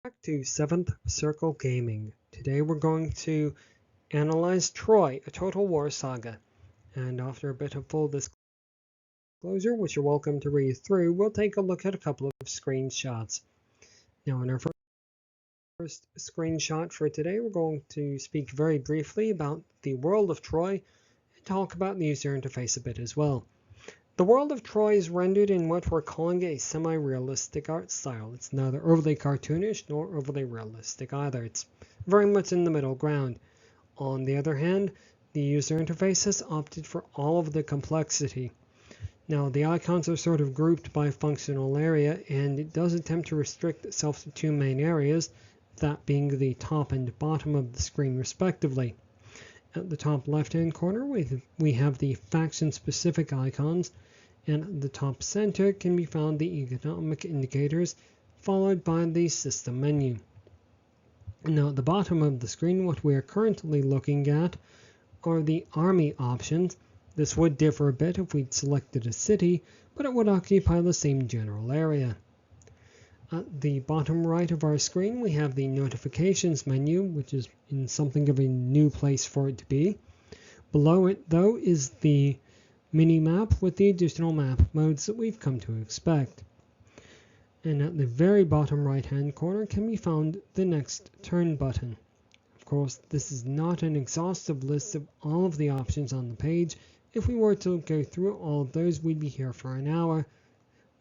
Back to 7th Circle Gaming. Today we're going to analyze Troy, a Total War Saga. And after a bit of full disclosure, which you're welcome to read through, we'll take a look at a couple of screenshots. Now in our first screenshot for today, we're going to speak very briefly about the world of Troy and talk about the user interface a bit as well. The world of Troy is rendered in what we're calling a semi-realistic art style. It's neither overly cartoonish nor overly realistic either. It's very much in the middle ground. On the other hand, the user interface has opted for all of the complexity. Now, the icons are sort of grouped by functional area, and it does attempt to restrict itself to two main areas, that being the top and bottom of the screen respectively. At the top left-hand corner, we have the faction-specific icons, and at the top center can be found the economic indicators, followed by the system menu. Now at the bottom of the screen, what we are currently looking at are the army options. This would differ a bit if we'd selected a city, but it would occupy the same general area. At the bottom right of our screen, we have the notifications menu, which is in something of a new place for it to be. Below it, though, is the mini-map with the additional map modes that we've come to expect. And at the very bottom right-hand corner can be found the next turn button. Of course, this is not an exhaustive list of all of the options on the page. If we were to go through all of those, we'd be here for an hour.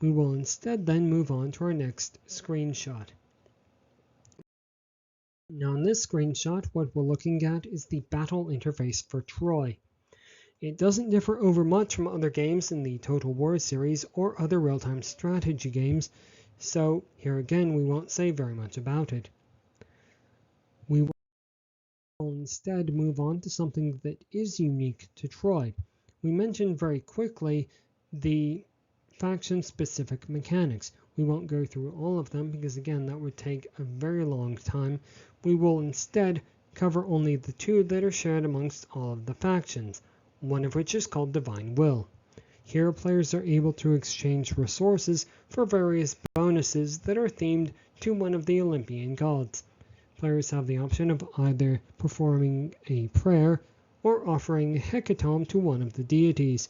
We will instead then move on to our next screenshot. Now in this screenshot, what we're looking at is the battle interface for Troy. It doesn't differ over much from other games in the Total War series or other real-time strategy games, so here again we won't say very much about it. We will instead move on to something that is unique to Troy. We mentioned very quickly the faction-specific mechanics. We won't go through all of them because again that would take a very long time. We will instead cover only the two that are shared amongst all of the factions, one of which is called Divine Will. Here players are able to exchange resources for various bonuses that are themed to one of the Olympian gods. Players have the option of either performing a prayer or offering a hecatomb to one of the deities.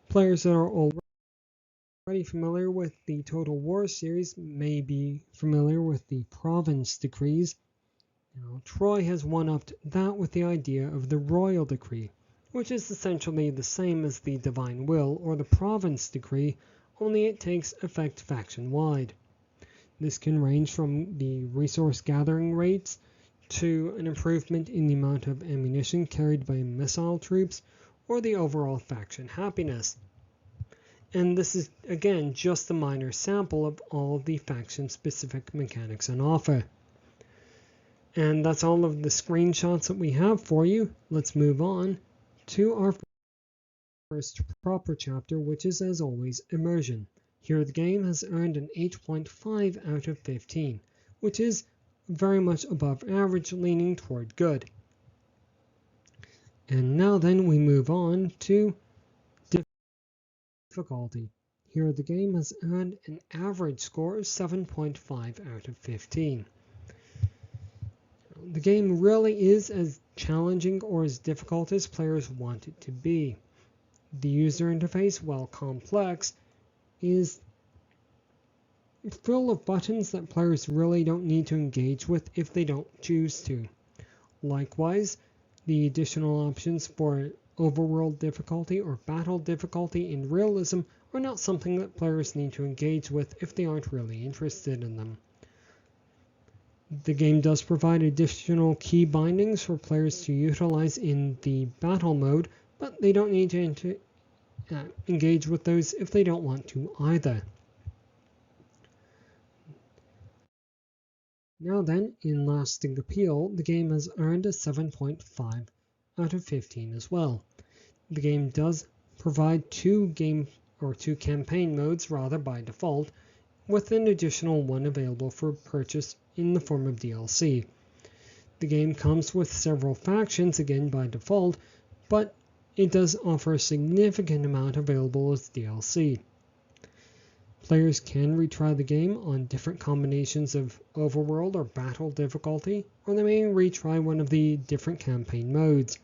Players that are already familiar with the Total War series may be familiar with the province decrees. Troy has one-upped that with the idea of the royal decree, which is essentially the same as the divine will or the province decree, only it takes effect faction-wide. This can range from the resource gathering rates to an improvement in the amount of ammunition carried by missile troops or the overall faction happiness. And this is again just a minor sample of all of the faction-specific mechanics on offer. And that's all of the screenshots that we have for you. Let's move on to our first proper chapter, which is, as always, Immersion. Here the game has earned an 8.5 out of 15, which is very much above average, leaning toward good. And now then we move on to difficulty. Here the game has earned an average score of 7.5 out of 15. The game really is as challenging or as difficult as players want it to be. The user interface, while complex, is full of buttons that players really don't need to engage with if they don't choose to. Likewise, the additional options for overworld difficulty or battle difficulty in realism are not something that players need to engage with if they aren't really interested in them. The game does provide additional key bindings for players to utilize in the battle mode, but they don't need to engage with those if they don't want to either. Now then, in lasting appeal, the game has earned a 7.5 out of 15 as well. The game does provide two campaign modes by default, with an additional one available for purchase in the form of DLC. The game comes with several factions again by default, but it does offer a significant amount available as DLC. Players can retry the game on different combinations of overworld or battle difficulty, or they may retry one of the different campaign modes.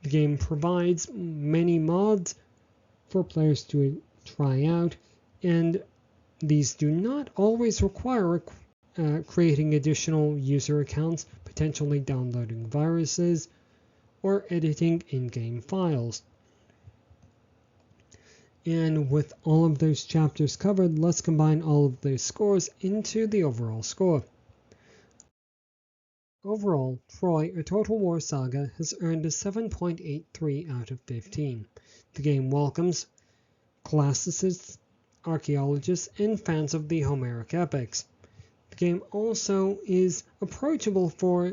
The game provides many mods for players to try out, and these do not always require creating additional user accounts, potentially downloading viruses, or editing in-game files. And with all of those chapters covered, let's combine all of those scores into the overall score. Overall, Troy, A Total War Saga has earned a 7.83 out of 15. The game welcomes classicists, archaeologists, and fans of the Homeric epics. The game also is approachable for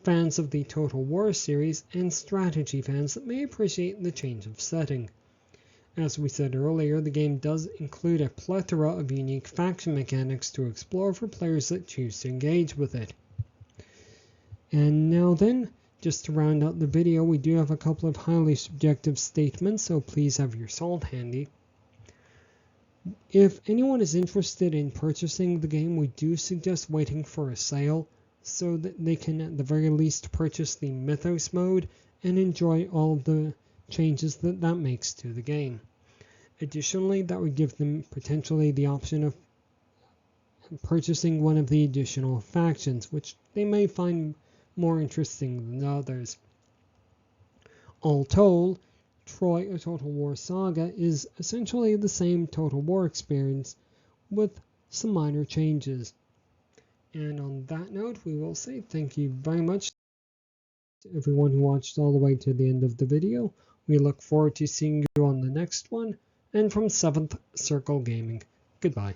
fans of the Total War series and strategy fans that may appreciate the change of setting. As we said earlier, the game does include a plethora of unique faction mechanics to explore for players that choose to engage with it. And now then, just to round out the video, we do have a couple of highly subjective statements, so please have your salt handy. If anyone is interested in purchasing the game, we do suggest waiting for a sale so that they can at the very least purchase the Mythos mode and enjoy all of the changes that makes to the game. Additionally, that would give them potentially the option of purchasing one of the additional factions, which they may find more interesting than others. All told, Troy, A Total War Saga is essentially the same Total War experience with some minor changes. And on that note, we will say thank you very much to everyone who watched all the way to the end of the video. We look forward to seeing you on the next one. And from 7th Circle Gaming, goodbye.